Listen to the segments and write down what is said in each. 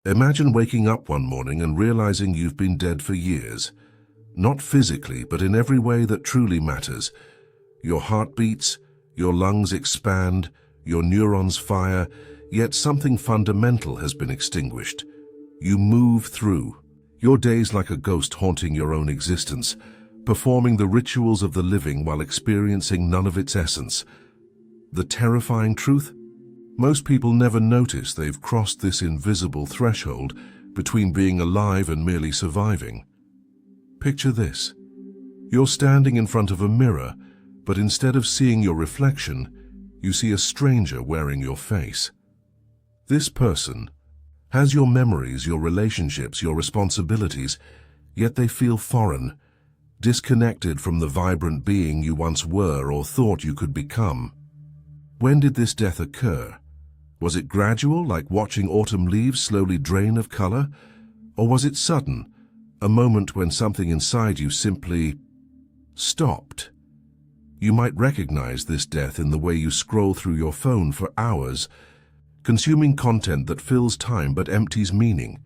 Imagine waking up one morning and realizing you've been dead for years. Not physically, but in every way that truly matters. Your heart beats, your lungs expand, your neurons fire, yet something fundamental has been extinguished. You move through. Your days like a ghost haunting your own existence, performing the rituals of the living while experiencing none of its essence. The terrifying truth? Most people never notice they've crossed this invisible threshold between being alive and merely surviving. Picture this. You're standing in front of a mirror, but instead of seeing your reflection, you see a stranger wearing your face. This person has your memories, your relationships, your responsibilities, yet they feel foreign, disconnected from the vibrant being you once were or thought you could become. When did this death occur? Was it gradual, like watching autumn leaves slowly drain of color? Or was it sudden, a moment when something inside you simply stopped? You might recognize this death in the way you scroll through your phone for hours, consuming content that fills time but empties meaning.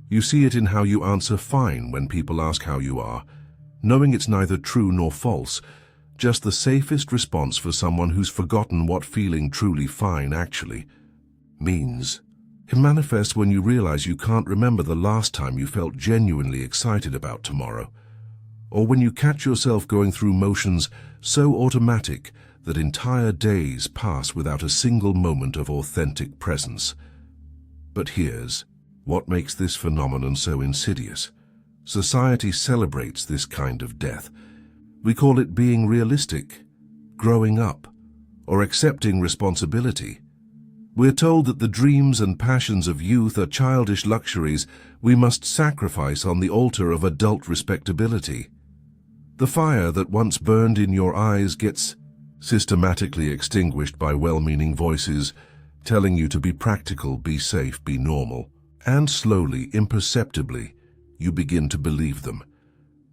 You see it in how you answer fine when people ask how you are, knowing it's neither true nor false, just the safest response for someone who's forgotten what feeling truly fine actually means. It manifests when you realize you can't remember the last time you felt genuinely excited about tomorrow, or when you catch yourself going through motions so automatic that entire days pass without a single moment of authentic presence. But here's what makes this phenomenon so insidious. Society celebrates this kind of death. We call it being realistic, growing up, or accepting responsibility. We're told that the dreams and passions of youth are childish luxuries we must sacrifice on the altar of adult respectability. The fire that once burned in your eyes gets systematically extinguished by well-meaning voices telling you to be practical, be safe, be normal. And slowly, imperceptibly, you begin to believe them.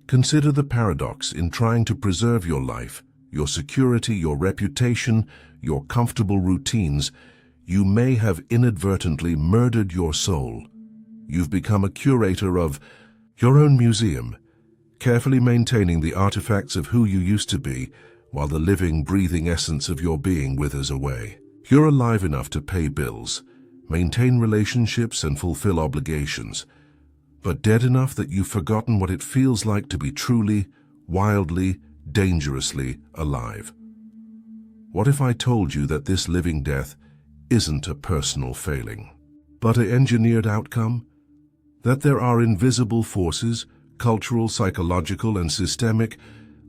Consider the paradox in trying to preserve your life, your security, your reputation, your comfortable routines. You may have inadvertently murdered your soul. You've become a curator of your own museum, carefully maintaining the artifacts of who you used to be, while the living, breathing essence of your being withers away. You're alive enough to pay bills, maintain relationships, and fulfill obligations, but dead enough that you've forgotten what it feels like to be truly, wildly, dangerously alive. What if I told you that this living death isn't a personal failing, but an engineered outcome? That there are invisible forces, cultural, psychological, and systemic,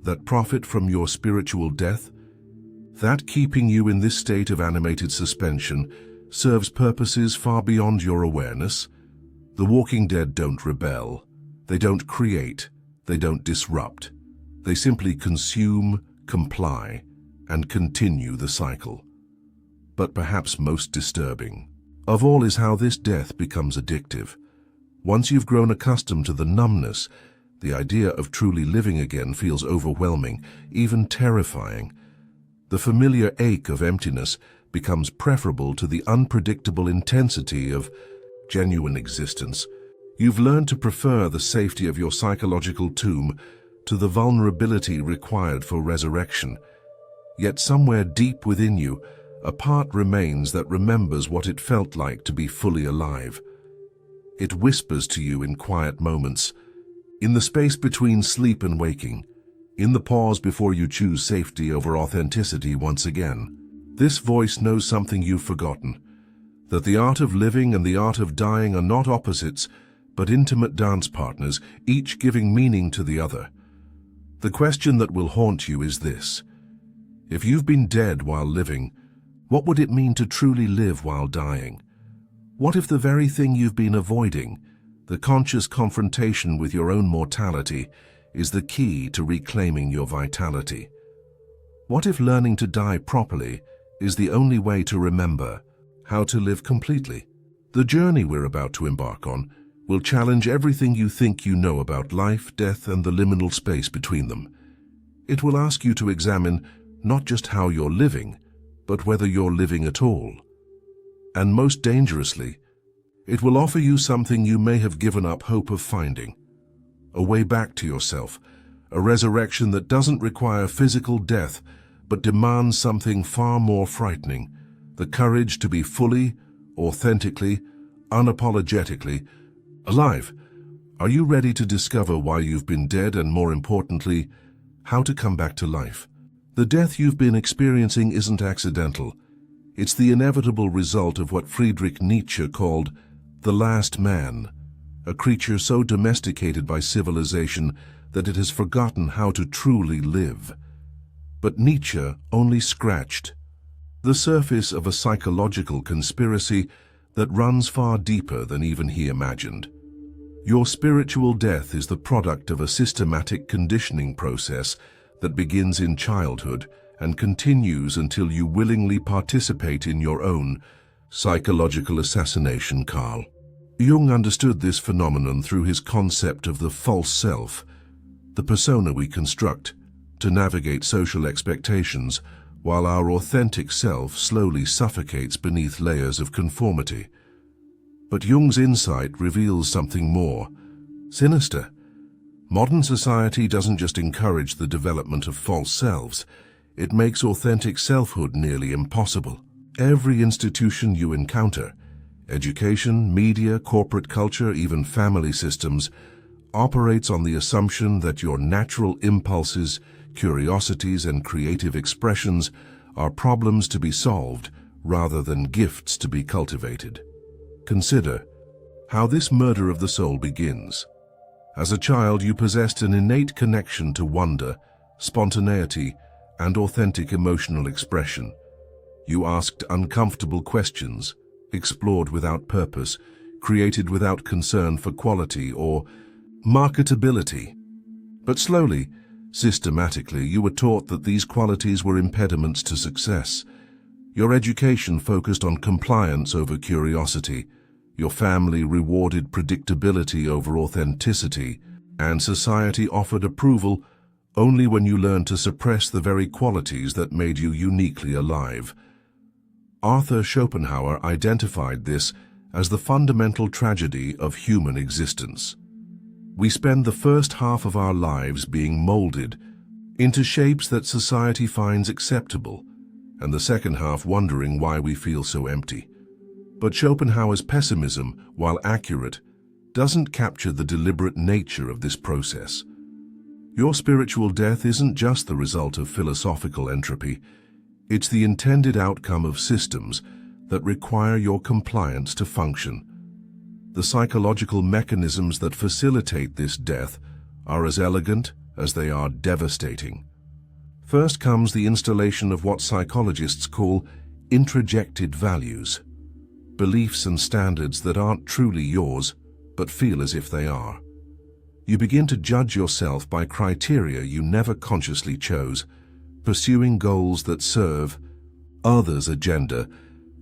that profit from your spiritual death? That keeping you in this state of animated suspension serves purposes far beyond your awareness? The Walking Dead don't rebel. They don't create. They don't disrupt. They simply consume, comply, and continue the cycle. But perhaps most disturbing of all is how this death becomes addictive. Once you've grown accustomed to the numbness, the idea of truly living again feels overwhelming, even terrifying. The familiar ache of emptiness becomes preferable to the unpredictable intensity of genuine existence. You've learned to prefer the safety of your psychological tomb to the vulnerability required for resurrection. Yet somewhere deep within you, a part remains that remembers what it felt like to be fully alive. It whispers to you in quiet moments, in the space between sleep and waking, in the pause before you choose safety over authenticity once again. This voice knows something you've forgotten, that the art of living and the art of dying are not opposites, but intimate dance partners, each giving meaning to the other. The question that will haunt you is this: if you've been dead while living, what would it mean to truly live while dying? What if the very thing you've been avoiding, the conscious confrontation with your own mortality, is the key to reclaiming your vitality? What if learning to die properly is the only way to remember how to live completely? The journey we're about to embark on will challenge everything you think you know about life, death, and the liminal space between them. It will ask you to examine not just how you're living, but whether you're living at all. And most dangerously, It will offer you something you may have given up hope of finding. A way back to yourself, a resurrection that doesn't require physical death, but demands something far more frightening, the courage to be fully, authentically, unapologetically alive. Are you ready to discover why you've been dead and, more importantly, how to come back to life? The death you've been experiencing isn't accidental. It's the inevitable result of what Friedrich Nietzsche called the last man, a creature so domesticated by civilization that it has forgotten how to truly live. But Nietzsche only scratched the surface of a psychological conspiracy that runs far deeper than even he imagined. Your spiritual death is the product of a systematic conditioning process that begins in childhood and continues until you willingly participate in your own psychological assassination, Carl. Jung understood this phenomenon through his concept of the false self, the persona we construct to navigate social expectations, while our authentic self slowly suffocates beneath layers of conformity. But Jung's insight reveals something more sinister. Modern society doesn't just encourage the development of false selves, it makes authentic selfhood nearly impossible. Every institution you encounter, education, media, corporate culture, even family systems, operates on the assumption that your natural impulses, curiosities, and creative expressions are problems to be solved rather than gifts to be cultivated. Consider how this murder of the soul begins. As a child, you possessed an innate connection to wonder, spontaneity, and authentic emotional expression. You asked uncomfortable questions, explored without purpose, created without concern for quality or marketability. But slowly, systematically, you were taught that these qualities were impediments to success. Your education focused on compliance over curiosity. Your family rewarded predictability over authenticity, and society offered approval only when you learned to suppress the very qualities that made you uniquely alive. Arthur Schopenhauer identified this as the fundamental tragedy of human existence. We spend the first half of our lives being molded into shapes that society finds acceptable, and the second half wondering why we feel so empty. But Schopenhauer's pessimism, while accurate, doesn't capture the deliberate nature of this process. Your spiritual death isn't just the result of philosophical entropy. It's the intended outcome of systems that require your compliance to function. The psychological mechanisms that facilitate this death are as elegant as they are devastating. First comes the installation of what psychologists call introjected values, beliefs and standards that aren't truly yours, but feel as if they are. You begin to judge yourself by criteria you never consciously chose, pursuing goals that serve others' agenda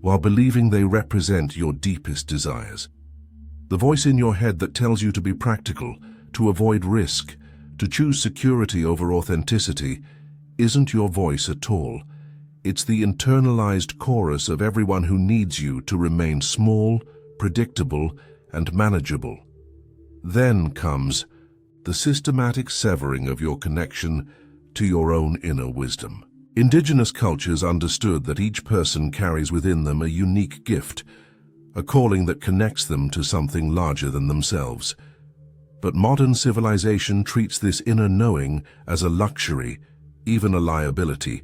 while believing they represent your deepest desires. The voice in your head that tells you to be practical, to avoid risk, to choose security over authenticity, isn't your voice at all. It's the internalized chorus of everyone who needs you to remain small, predictable, and manageable. Then comes the systematic severing of your connection to your own inner wisdom. Indigenous cultures understood that each person carries within them a unique gift, a calling that connects them to something larger than themselves. But modern civilization treats this inner knowing as a luxury, even a liability.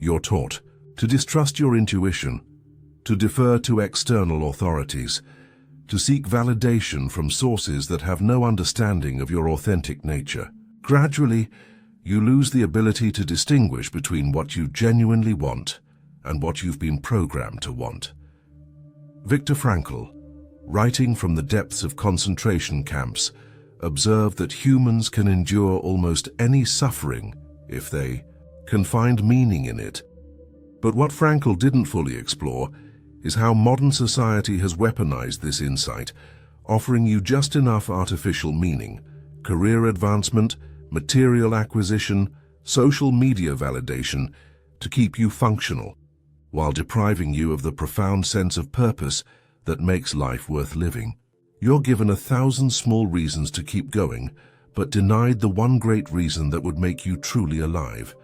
You're taught to distrust your intuition, to defer to external authorities, to seek validation from sources that have no understanding of your authentic nature. Gradually, you lose the ability to distinguish between what you genuinely want and what you've been programmed to want. Viktor Frankl, writing from the depths of concentration camps, observed that humans can endure almost any suffering if they can find meaning in it. But what Frankl didn't fully explore is how modern society has weaponized this insight, offering you just enough artificial meaning, career advancement, material acquisition, social media validation to keep you functional, while depriving you of the profound sense of purpose that makes life worth living. You're given 1,000 small reasons to keep going, but denied the one great reason that would make you truly alive.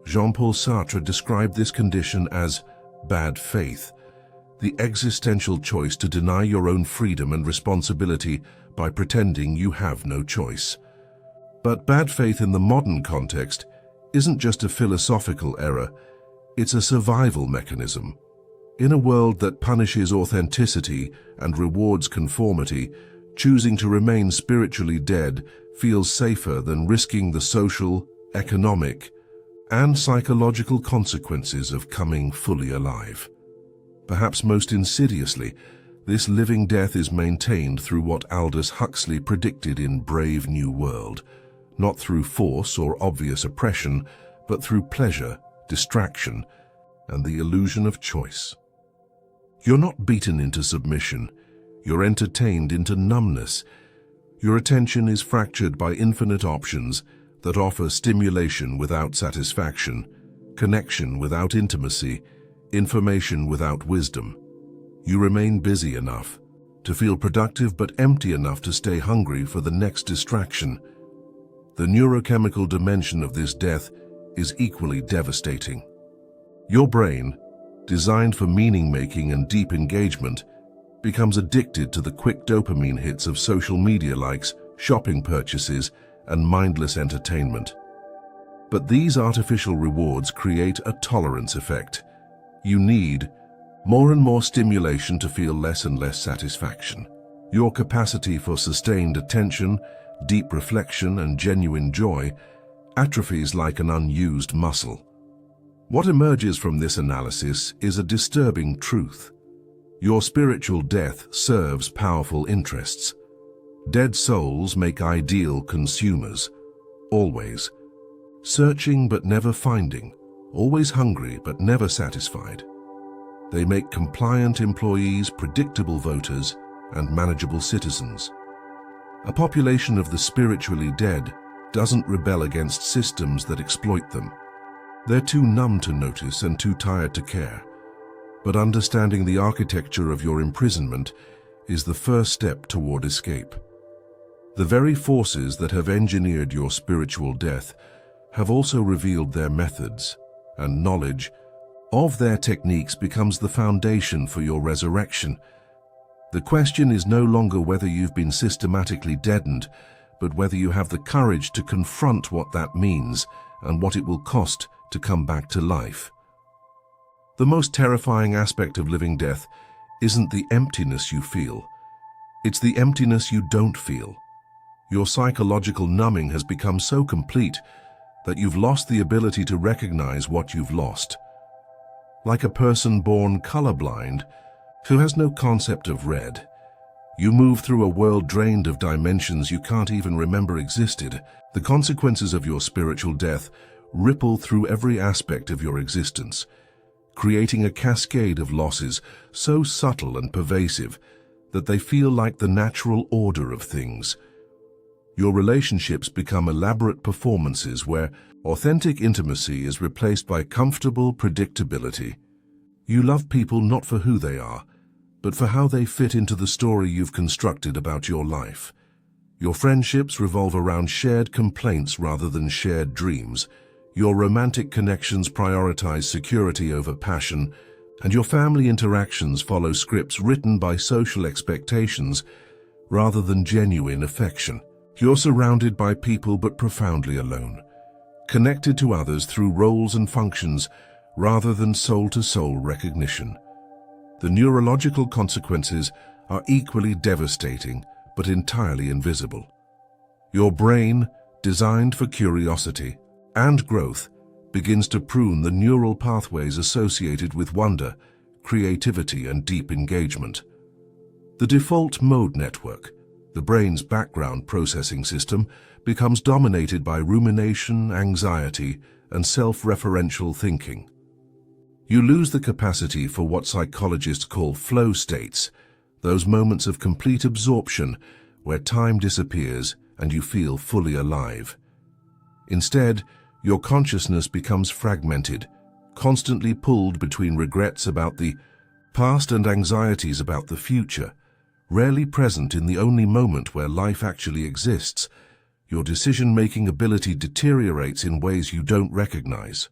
Jean-Paul Sartre described this condition as bad faith, the existential choice to deny your own freedom and responsibility by pretending you have no choice. But bad faith in the modern context isn't just a philosophical error, it's a survival mechanism. In a world that punishes authenticity and rewards conformity, choosing to remain spiritually dead feels safer than risking the social, economic, and psychological consequences of coming fully alive. Perhaps most insidiously, this living death is maintained through what Aldous Huxley predicted in Brave New World, not through force or obvious oppression, but through pleasure, distraction, and the illusion of choice. You're not beaten into submission, you're entertained into numbness. Your attention is fractured by infinite options that offer stimulation without satisfaction, connection without intimacy, information without wisdom. You remain busy enough to feel productive but empty enough to stay hungry for the next distraction. The neurochemical dimension of this death is equally devastating. Your brain, designed for meaning-making and deep engagement, becomes addicted to the quick dopamine hits of social media likes, shopping purchases, and mindless entertainment. But these artificial rewards create a tolerance effect. You need more and more stimulation to feel less and less satisfaction. Your capacity for sustained attention, deep reflection, and genuine joy atrophies like an unused muscle. What emerges from this analysis is a disturbing truth. Your spiritual death serves powerful interests. Dead souls make ideal consumers, always. Searching but never finding, always hungry but never satisfied. They make compliant employees predictable voters and manageable citizens. A population of the spiritually dead doesn't rebel against systems that exploit them. They're too numb to notice and too tired to care. But understanding the architecture of your imprisonment is the first step toward escape. The very forces that have engineered your spiritual death have also revealed their methods, and knowledge of their techniques becomes the foundation for your resurrection. The question is no longer whether you've been systematically deadened, but whether you have the courage to confront what that means and what it will cost to come back to life. The most terrifying aspect of living death isn't the emptiness you feel, it's the emptiness you don't feel. Your psychological numbing has become so complete that you've lost the ability to recognize what you've lost. Like a person born colorblind who has no concept of red, you move through a world drained of dimensions you can't even remember existed. The consequences of your spiritual death ripple through every aspect of your existence, creating a cascade of losses so subtle and pervasive that they feel like the natural order of things. Your relationships become elaborate performances where authentic intimacy is replaced by comfortable predictability. You love people not for who they are, but for how they fit into the story you've constructed about your life. Your friendships revolve around shared complaints rather than shared dreams. Your romantic connections prioritize security over passion, and your family interactions follow scripts written by social expectations rather than genuine affection. You're surrounded by people but profoundly alone, connected to others through roles and functions rather than soul-to-soul recognition. The neurological consequences are equally devastating but entirely invisible. Your brain, designed for curiosity and growth, begins to prune the neural pathways associated with wonder, creativity, and deep engagement. The default mode network, the brain's background processing system, becomes dominated by rumination, anxiety, and self-referential thinking. You lose the capacity for what psychologists call flow states, those moments of complete absorption where time disappears and you feel fully alive. Instead, your consciousness becomes fragmented, constantly pulled between regrets about the Past and anxieties about the future, rarely present in the only moment where life actually exists, your decision-making ability deteriorates in ways you don't recognize.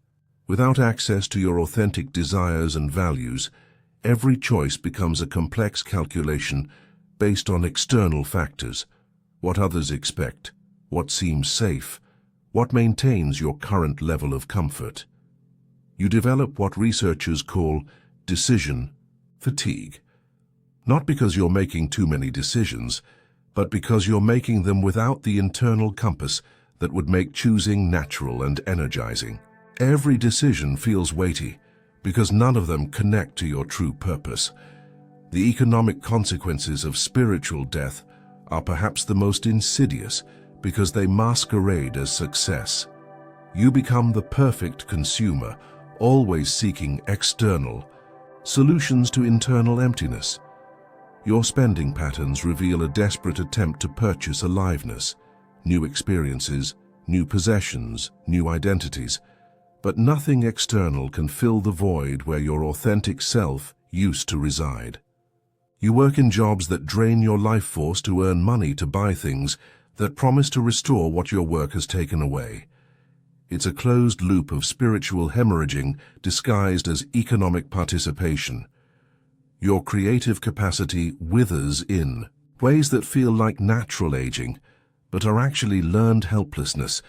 Without access to your authentic desires and values, every choice becomes a complex calculation based on external factors: what others expect, what seems safe, what maintains your current level of comfort. You develop what researchers call decision fatigue. Not because you're making too many decisions, but because you're making them without the internal compass that would make choosing natural and energizing. Every decision feels weighty because none of them connect to your true purpose. The economic consequences of spiritual death are perhaps the most insidious because they masquerade as success. You become the perfect consumer, always seeking external solutions to internal emptiness. Your spending patterns reveal a desperate attempt to purchase aliveness, new experiences, new possessions, new identities. But nothing external can fill the void where your authentic self used to reside. You work in jobs that drain your life force to earn money to buy things that promise to restore what your work has taken away. It's a closed loop of spiritual hemorrhaging disguised as economic participation. Your creative capacity withers in ways that feel like natural aging, but are actually learned helplessness.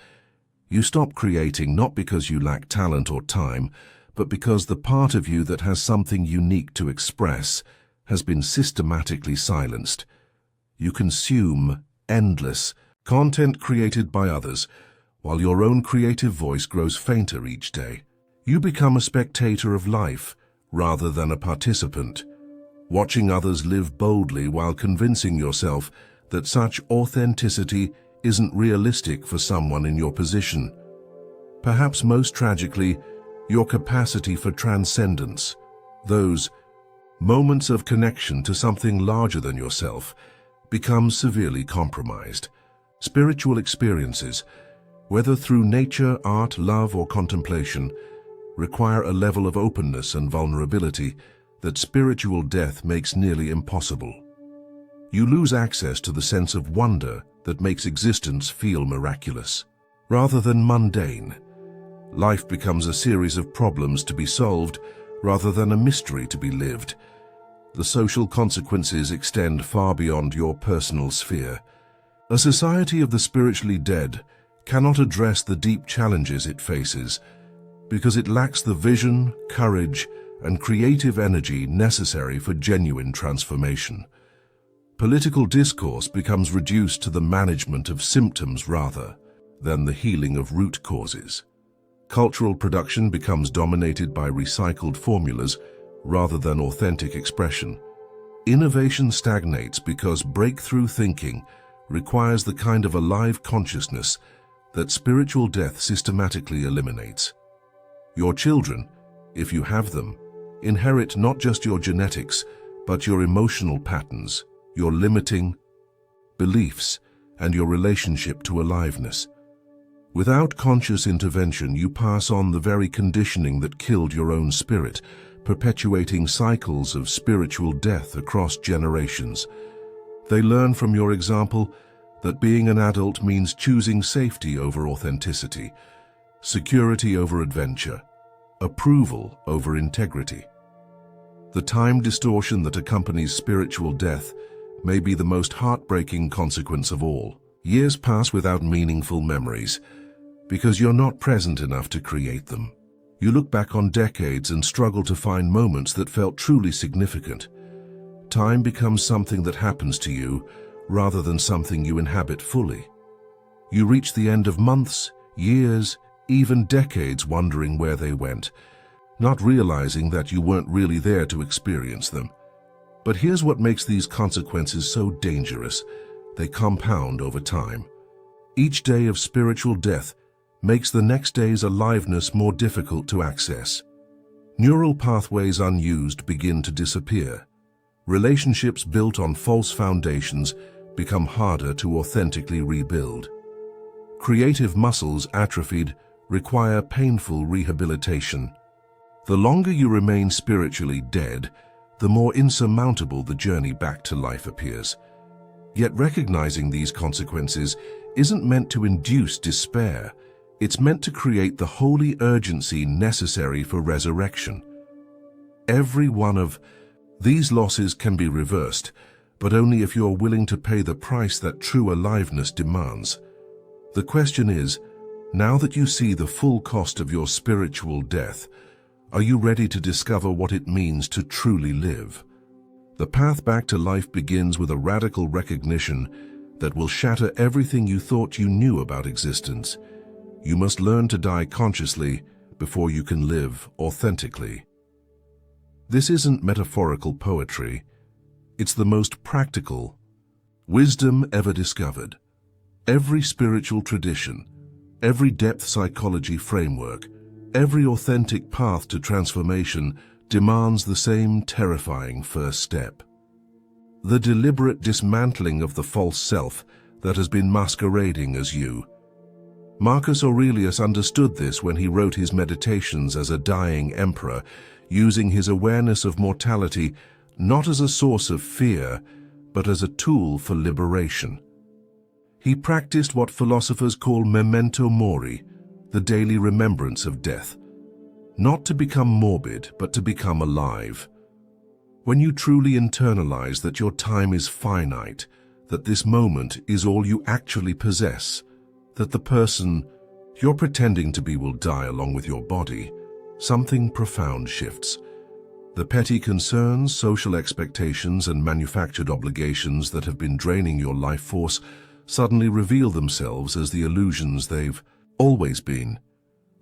You stop creating not because you lack talent or time, but because the part of you that has something unique to express has been systematically silenced. You consume endless content created by others, while your own creative voice grows fainter each day. You become a spectator of life rather than a participant, watching others live boldly while convincing yourself that such authenticity isn't realistic for someone in your position. Perhaps most tragically, your capacity for transcendence, those moments of connection to something larger than yourself, becomes severely compromised. Spiritual experiences, whether through nature, art, love, or contemplation, require a level of openness and vulnerability that spiritual death makes nearly impossible. You lose access to the sense of wonder that makes existence feel miraculous. Rather than mundane, life becomes a series of problems to be solved rather than a mystery to be lived. The social consequences extend far beyond your personal sphere. A society of the spiritually dead cannot address the deep challenges it faces because it lacks the vision, courage, and creative energy necessary for genuine transformation. Political discourse becomes reduced to the management of symptoms rather than the healing of root causes. Cultural production becomes dominated by recycled formulas rather than authentic expression. Innovation stagnates because breakthrough thinking requires the kind of alive consciousness that spiritual death systematically eliminates. Your children, if you have them, inherit not just your genetics, but your emotional patterns, your limiting beliefs, and your relationship to aliveness. Without conscious intervention, you pass on the very conditioning that killed your own spirit, perpetuating cycles of spiritual death across generations. They learn from your example that being an adult means choosing safety over authenticity, security over adventure, approval over integrity. The time distortion that accompanies spiritual death may be the most heartbreaking consequence of all. Years pass without meaningful memories because you're not present enough to create them. You look back on decades and struggle to find moments that felt truly significant. Time becomes something that happens to you rather than something you inhabit fully. You reach the end of months, years, even decades wondering where they went, not realizing that you weren't really there to experience them. But here's what makes these consequences so dangerous. They compound over time. Each day of spiritual death makes the next day's aliveness more difficult to access. Neural pathways unused begin to disappear. Relationships built on false foundations become harder to authentically rebuild. Creative muscles atrophied require painful rehabilitation. The longer you remain spiritually dead, the more insurmountable the journey back to life appears. Yet recognizing these consequences isn't meant to induce despair. It's meant to create the holy urgency necessary for resurrection. Every one of these losses can be reversed, but only if you're willing to pay the price that true aliveness demands. The question is, now that you see the full cost of your spiritual death, are you ready to discover what it means to truly live? The path back to life begins with a radical recognition that will shatter everything you thought you knew about existence. You must learn to die consciously before you can live authentically. This isn't metaphorical poetry. It's the most practical wisdom ever discovered. Every spiritual tradition, every depth psychology framework, every authentic path to transformation demands the same terrifying first step. The deliberate dismantling of the false self that has been masquerading as you. Marcus Aurelius understood this when he wrote his Meditations as a dying emperor, using his awareness of mortality not as a source of fear, but as a tool for liberation. He practiced what philosophers call memento mori, the daily remembrance of death. Not to become morbid, but to become alive. When you truly internalize that your time is finite, that this moment is all you actually possess, that the person you're pretending to be will die along with your body, something profound shifts. The petty concerns, social expectations, and manufactured obligations that have been draining your life force suddenly reveal themselves as the illusions they've always been.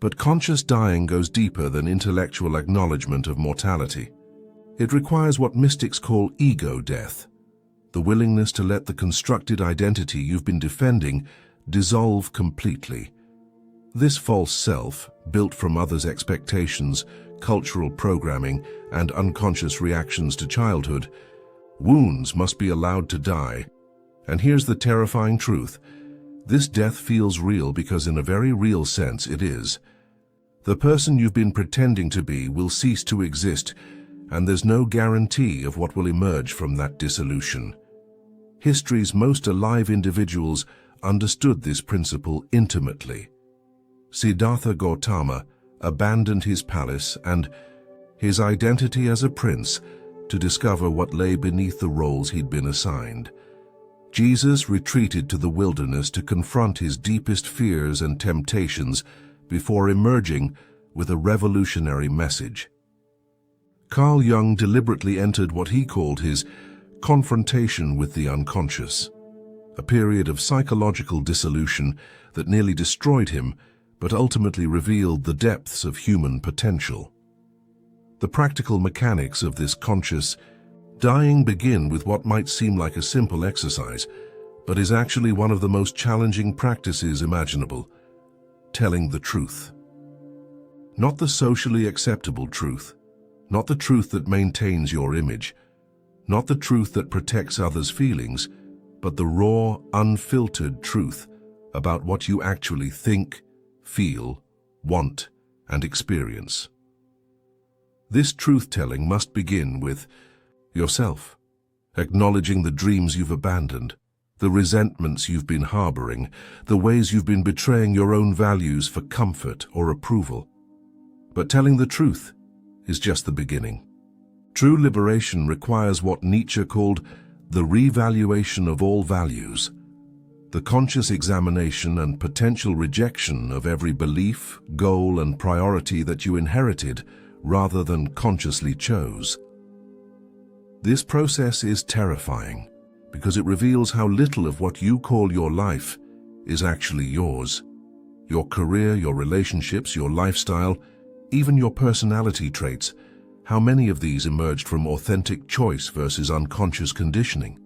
But conscious dying goes deeper than intellectual acknowledgement of mortality. It requires what mystics call ego death, the willingness to let the constructed identity you've been defending dissolve completely. This false self, built from others' expectations, cultural programming, and unconscious reactions to childhood, wounds must be allowed to die. And here's the terrifying truth. This death feels real because in a very real sense it is. The person you've been pretending to be will cease to exist, and there's no guarantee of what will emerge from that dissolution. History's most alive individuals understood this principle intimately. Siddhartha Gautama abandoned his palace and his identity as a prince to discover what lay beneath the roles he'd been assigned. Jesus retreated to the wilderness to confront his deepest fears and temptations before emerging with a revolutionary message. Carl Jung deliberately entered what he called his confrontation with the unconscious, a period of psychological dissolution that nearly destroyed him, but ultimately revealed the depths of human potential. The practical mechanics of this conscious dying begin with what might seem like a simple exercise, but is actually one of the most challenging practices imaginable: telling the truth. Not the socially acceptable truth, not the truth that maintains your image, not the truth that protects others' feelings, but the raw, unfiltered truth about what you actually think, feel, want, and experience. This truth-telling must begin with yourself, acknowledging the dreams you've abandoned, the resentments you've been harboring, the ways you've been betraying your own values for comfort or approval. But telling the truth is just the beginning. True liberation requires what Nietzsche called the revaluation of all values, the conscious examination and potential rejection of every belief, goal, and priority that you inherited rather than consciously chose. This process is terrifying because it reveals how little of what you call your life is actually yours. Your career, your relationships, your lifestyle, even your personality traits, how many of these emerged from authentic choice versus unconscious conditioning?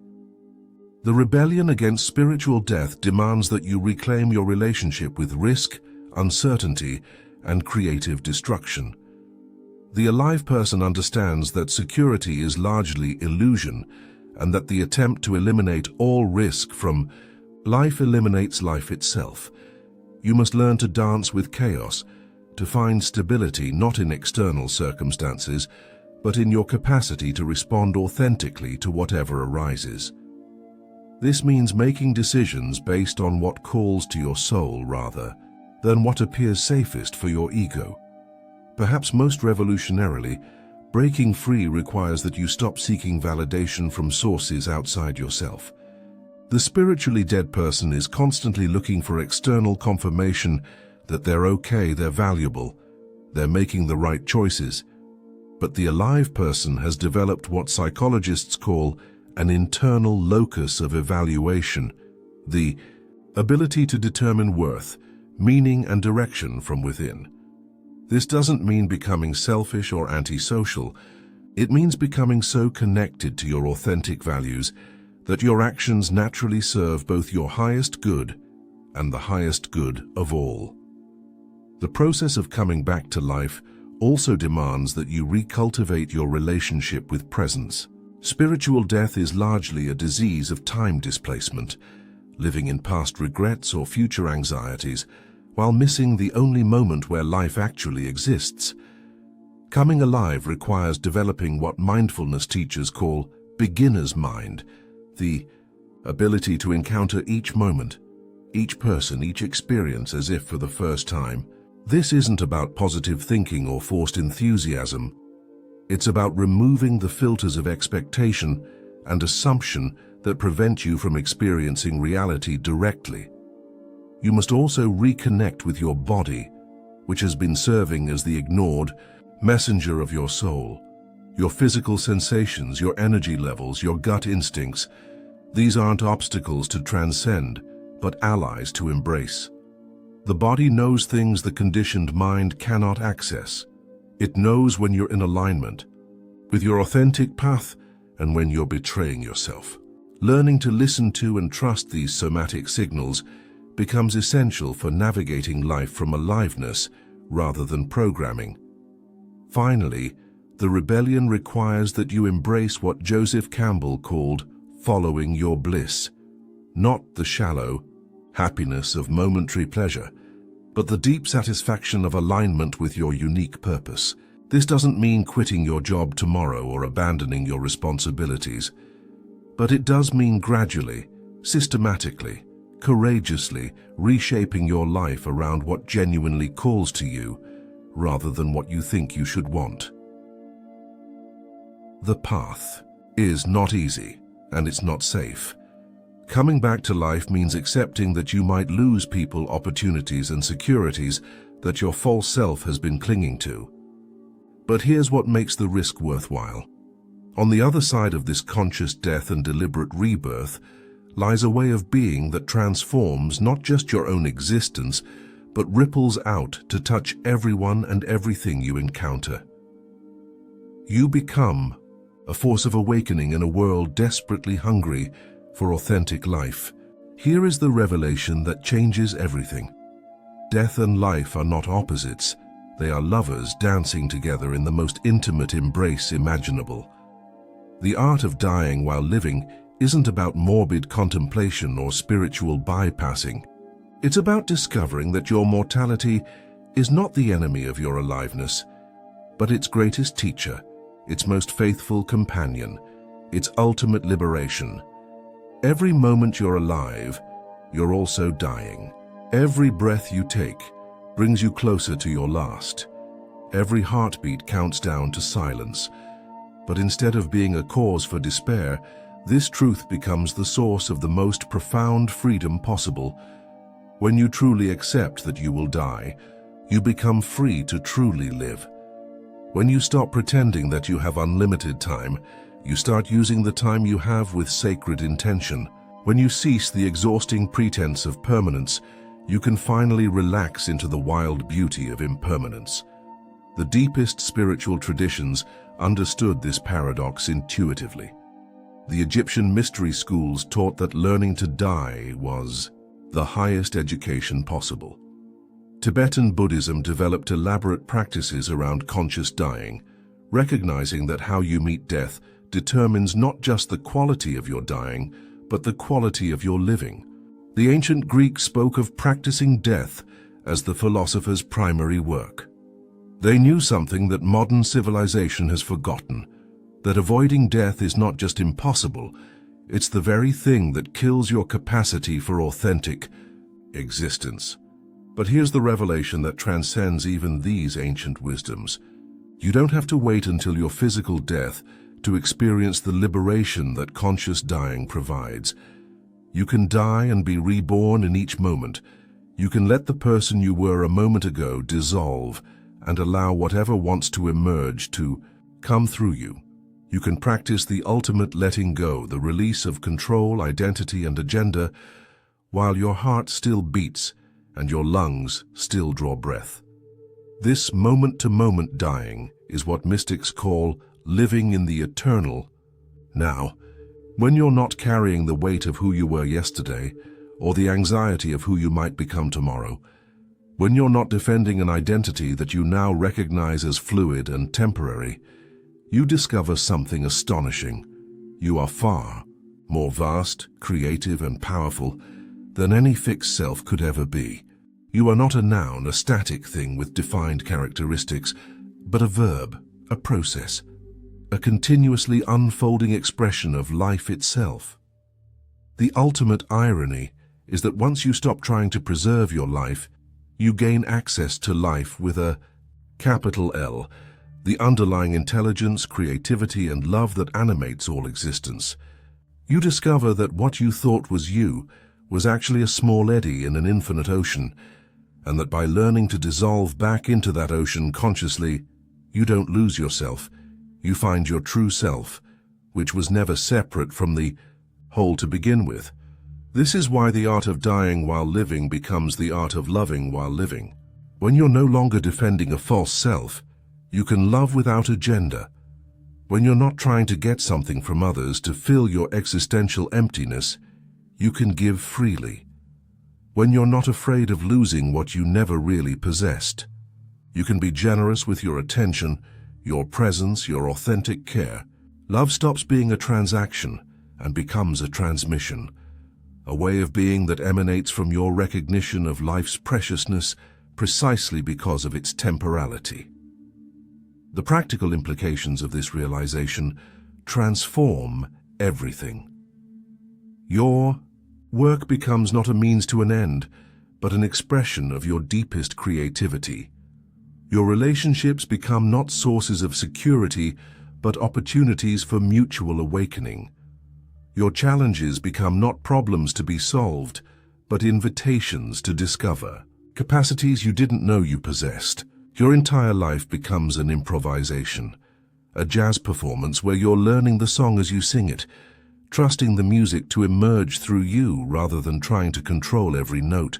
The rebellion against spiritual death demands that you reclaim your relationship with risk, uncertainty, and creative destruction. The alive person understands that security is largely illusion, and that the attempt to eliminate all risk from life eliminates life itself. You must learn to dance with chaos, to find stability not in external circumstances, but in your capacity to respond authentically to whatever arises. This means making decisions based on what calls to your soul rather than what appears safest for your ego. Perhaps most revolutionarily, breaking free requires that you stop seeking validation from sources outside yourself. The spiritually dead person is constantly looking for external confirmation that they're okay, they're valuable, they're making the right choices. But the alive person has developed what psychologists call an internal locus of evaluation, the ability to determine worth, meaning and direction from within. This doesn't mean becoming selfish or antisocial. It means becoming so connected to your authentic values that your actions naturally serve both your highest good and the highest good of all. The process of coming back to life also demands that you recultivate your relationship with presence. Spiritual death is largely a disease of time displacement, living in past regrets or future anxieties, while missing the only moment where life actually exists. Coming alive requires developing what mindfulness teachers call beginner's mind, the ability to encounter each moment, each person, each experience as if for the first time. This isn't about positive thinking or forced enthusiasm. It's about removing the filters of expectation and assumption that prevent you from experiencing reality directly. You must also reconnect with your body, which has been serving as the ignored messenger of your soul. Your physical sensations, your energy levels, your gut instincts, these aren't obstacles to transcend, but allies to embrace. The body knows things the conditioned mind cannot access. It knows when you're in alignment with your authentic path and when you're betraying yourself. Learning to listen to and trust these somatic signals becomes essential for navigating life from aliveness rather than programming. Finally, the rebellion requires that you embrace what Joseph Campbell called following your bliss, not the shallow happiness of momentary pleasure, but the deep satisfaction of alignment with your unique purpose. This doesn't mean quitting your job tomorrow or abandoning your responsibilities, but it does mean gradually, systematically, courageously reshaping your life around what genuinely calls to you, rather than what you think you should want. The path is not easy, and it's not safe. Coming back to life means accepting that you might lose people, opportunities, and securities that your false self has been clinging to. But here's what makes the risk worthwhile. On the other side of this conscious death and deliberate rebirth lies a way of being that transforms not just your own existence, but ripples out to touch everyone and everything you encounter. You become a force of awakening in a world desperately hungry for authentic life. Here is the revelation that changes everything. Death and life are not opposites. They are lovers dancing together in the most intimate embrace imaginable. The art of dying while living isn't about morbid contemplation or spiritual bypassing. It's about discovering that your mortality is not the enemy of your aliveness, but its greatest teacher, its most faithful companion, its ultimate liberation. Every moment you're alive, you're also dying. Every breath you take brings you closer to your last. Every heartbeat counts down to silence. But instead of being a cause for despair, this truth becomes the source of the most profound freedom possible. When you truly accept that you will die, you become free to truly live. When you stop pretending that you have unlimited time, you start using the time you have with sacred intention. When you cease the exhausting pretense of permanence, you can finally relax into the wild beauty of impermanence. The deepest spiritual traditions understood this paradox intuitively. The Egyptian mystery schools taught that learning to die was the highest education possible. Tibetan Buddhism developed elaborate practices around conscious dying, recognizing that how you meet death determines not just the quality of your dying, but the quality of your living. The ancient Greeks spoke of practicing death as the philosopher's primary work. They knew something that modern civilization has forgotten, that avoiding death is not just impossible, it's the very thing that kills your capacity for authentic existence. But here's the revelation that transcends even these ancient wisdoms. You don't have to wait until your physical death to experience the liberation that conscious dying provides. You can die and be reborn in each moment. You can let the person you were a moment ago dissolve and allow whatever wants to emerge to come through you. You can practice the ultimate letting go, the release of control, identity, and agenda, while your heart still beats and your lungs still draw breath. This moment-to-moment dying is what mystics call living in the eternal now. When you're not carrying the weight of who you were yesterday, or the anxiety of who you might become tomorrow, when you're not defending an identity that you now recognize as fluid and temporary, you discover something astonishing. You are far more vast, creative, and powerful than any fixed self could ever be. You are not a noun, a static thing with defined characteristics, but a verb, a process, a continuously unfolding expression of life itself. The ultimate irony is that once you stop trying to preserve your life, you gain access to life with a capital L, the underlying intelligence, creativity, and love that animates all existence. You discover that what you thought was you was actually a small eddy in an infinite ocean, and that by learning to dissolve back into that ocean consciously, you don't lose yourself. You find your true self, which was never separate from the whole to begin with. This is why the art of dying while living becomes the art of loving while living. When you're no longer defending a false self, you can love without agenda. When you're not trying to get something from others to fill your existential emptiness, you can give freely. When you're not afraid of losing what you never really possessed, you can be generous with your attention, your presence, your authentic care. Love stops being a transaction and becomes a transmission, a way of being that emanates from your recognition of life's preciousness precisely because of its temporality. The practical implications of this realization transform everything. Your work becomes not a means to an end, but an expression of your deepest creativity. Your relationships become not sources of security, but opportunities for mutual awakening. Your challenges become not problems to be solved, but invitations to discover capacities you didn't know you possessed. Your entire life becomes an improvisation, a jazz performance where you're learning the song as you sing it, trusting the music to emerge through you rather than trying to control every note.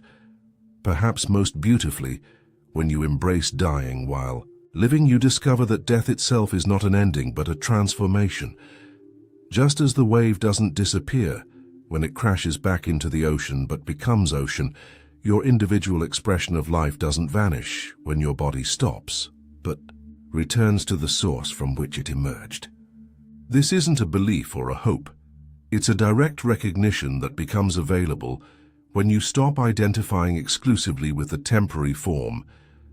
Perhaps most beautifully, when you embrace dying while living, you discover that death itself is not an ending but a transformation. Just as the wave doesn't disappear when it crashes back into the ocean but becomes ocean, your individual expression of life doesn't vanish when your body stops, but returns to the source from which it emerged. This isn't a belief or a hope. It's a direct recognition that becomes available when you stop identifying exclusively with the temporary form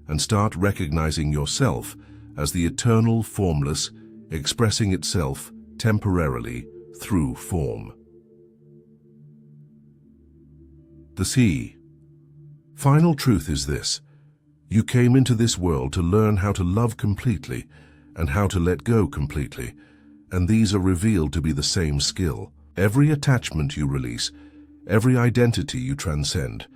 and start recognizing yourself as the eternal, formless, expressing itself temporarily through form. The final truth is this: you came into this world to learn how to love completely and how to let go completely, and these are revealed to be the same skill. Every attachment you release, every identity you transcend,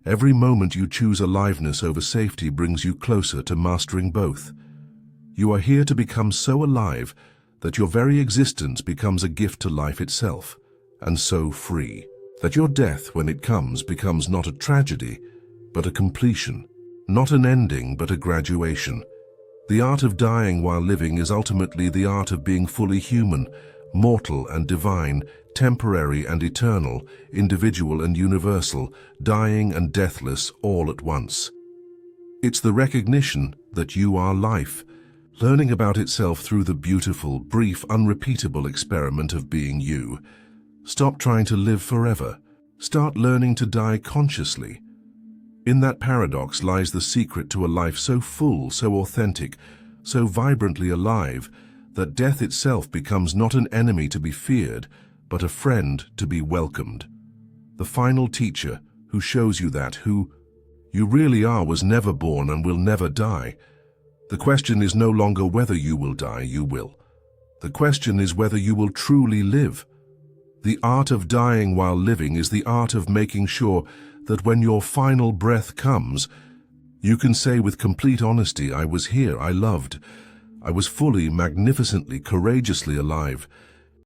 every moment you choose aliveness over safety brings you closer to mastering both. You are here to become so alive that your very existence becomes a gift to life itself, and so free, that your death, when it comes, becomes not a tragedy, but a completion, not an ending, but a graduation. The art of dying while living is ultimately the art of being fully human, mortal and divine, temporary and eternal, individual and universal, dying and deathless all at once. It's the recognition that you are life, learning about itself through the beautiful, brief, unrepeatable experiment of being you. Stop trying to live forever. Start learning to die consciously. In that paradox lies the secret to a life so full, so authentic, so vibrantly alive, that death itself becomes not an enemy to be feared, but a friend to be welcomed. The final teacher who shows you that who you really are was never born and will never die. The question is no longer whether you will die, you will. The question is whether you will truly live. The art of dying while living is the art of making sure that when your final breath comes, you can say with complete honesty, I was here, I loved, I was fully, magnificently, courageously alive,